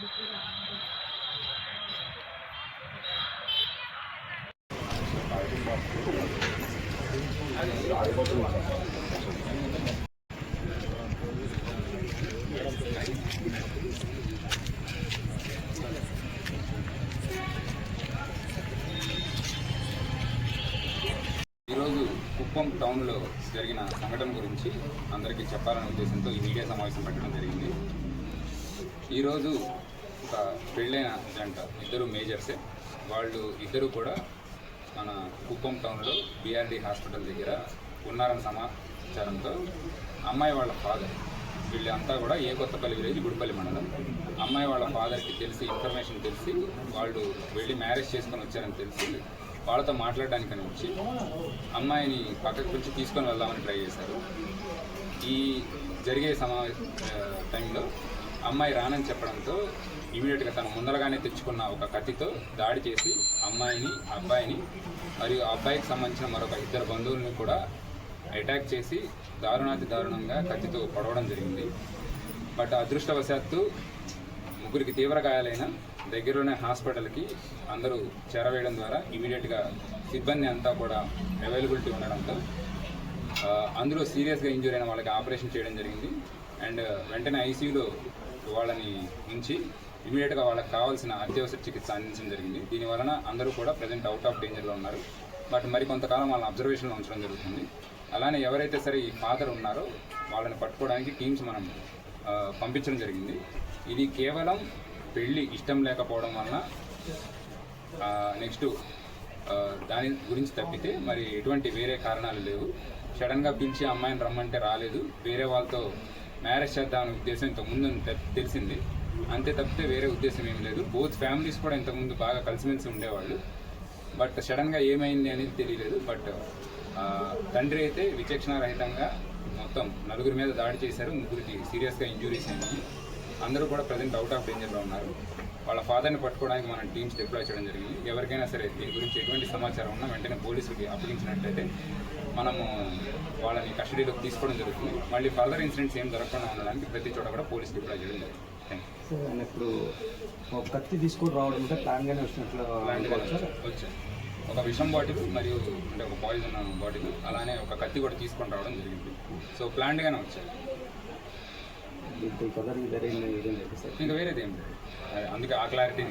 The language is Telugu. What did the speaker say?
ఈరోజు కుప్పం టౌన్లో జరిగిన సంఘటన గురించి అందరికీ చెప్పాలనే ఉద్దేశంతో ఈ మీడియా సమావేశం పెట్టడం జరిగింది. ఈరోజు ఒక పెళ్ళైన జంట, ఇద్దరు మేజర్సే. వాళ్ళు ఇద్దరు కూడా మన కుప్పం టౌన్లో BRD హాస్పిటల్ దగ్గర ఉన్నారన్న సమాచారంతో అమ్మాయి వాళ్ళ ఫాదర్, వీళ్ళంతా కూడా కొత్తపల్లి విలేజ్ గుడిపల్లి మండలం, అమ్మాయి వాళ్ళ ఫాదర్కి తెలిసి ఇన్ఫర్మేషన్ తెలిసి వాళ్ళు వెళ్ళి మ్యారేజ్ చేసుకొని వచ్చారని తెలిసి వాళ్ళతో మాట్లాడడానికని వచ్చి అమ్మాయిని పక్కకు పిలిచి తీసుకొని వెళ్దామని ట్రై చేశారు. ఈ జరిగే టైంలో అమ్మాయి రానని చెప్పడంతో ఇమీడియట్గా తను ముందరగానే తెచ్చుకున్న ఒక కత్తితో దాడి చేసి అమ్మాయిని, అబ్బాయిని మరియు ఆ అబ్బాయికి సంబంధించిన మరొక ఇద్దరు బంధువులను కూడా అటాక్ చేసి దారుణాతి దారుణంగా కత్తితో పొడవడం జరిగింది. బట్ అదృష్టవశాత్తు ముగ్గురికి తీవ్ర గాయాలైన దగ్గరలోనే హాస్పిటల్కి అందరూ చేరవేయడం ద్వారా ఇమీడియట్గా సిబ్బంది అంతా కూడా అవైలబిలిటీ ఉండడంతో అందులో సీరియస్గా ఇంజూరీ అయిన వాళ్ళకి ఆపరేషన్ చేయడం జరిగింది. అండ్ వెంటనే ICUలో వాళ్ళని ఉంచి ఇమీడియట్గా వాళ్ళకి కావాల్సిన అత్యవసర చికిత్స అందించడం జరిగింది. దీనివలన అందరూ కూడా ప్రజెంట్ అవుట్ ఆఫ్ డేంజర్లో ఉన్నారు. బట్ మరి కొంతకాలం వాళ్ళని అబ్జర్వేషన్లో ఉంచడం జరుగుతుంది. అలానే ఎవరైతే సరే ఈ ఫాదర్ ఉన్నారో వాళ్ళని పట్టుకోవడానికి టీమ్స్ మనం పంపించడం జరిగింది. ఇది కేవలం పెళ్ళి ఇష్టం లేకపోవడం వలన నెక్స్ట్ దాని గురించి తప్పితే మరి ఎటువంటి వేరే కారణాలు లేవు. సడన్గా పిలిచి అమ్మాయిని రమ్మంటే రాలేదు, వేరే వాళ్ళతో మ్యారేజ్ చేద్దామనే ఉద్దేశం ఇంతకుముందు తెలిసింది, అంతే తప్పితే వేరే ఉద్దేశం ఏం లేదు. బోత్ ఫ్యామిలీస్ కూడా ఇంతకుముందు బాగా కలిసిమెలిసి ఉండేవాళ్ళు. బట్ సడన్గా ఏమైంది అనేది తెలియలేదు. బట్ తండ్రి అయితే విచక్షణారహితంగా మొత్తం నలుగురి మీద దాడి చేశారు. ముగ్గురికి సీరియస్గా ఇంజూరీస్ అయినాయి. అందరూ కూడా ప్రజెంట్ అవుట్ ఆఫ్ డేంజర్లో ఉన్నారు. వాళ్ళ ఫాదర్ని పట్టుకోవడానికి మనం టీమ్స్ డిప్లాయ్ చేయడం జరిగింది. ఎవరికైనా సరే దీని గురించి ఎటువంటి సమాచారం ఉన్నా వెంటనే పోలీసులకి అప్పగించినట్లయితే మనము వాళ్ళని కస్టడీలోకి తీసుకోవడం జరుగుతుంది. మళ్ళీ ఫర్దర్ ఇన్సిడెంట్స్ ఏం జరగకుండా ఉండడానికి ప్రతి చోట కూడా పోలీసు డిప్లాయ్ చేయడం జరుగుతుంది. ఇప్పుడు కత్తి తీసుకొని రావడం ప్లాన్గానే వచ్చాయి. ఒక విషం బాటిల్ మరియు అంటే ఒక పాయిజన్ బాటిల్, అలానే ఒక కత్తి కూడా తీసుకొని రావడం జరిగింది. సో ప్లాన్డ్గానే వచ్చాయి. ఇంకా వేరేది ఏం లేదు. అందుకే ఆ క్లారిటీ.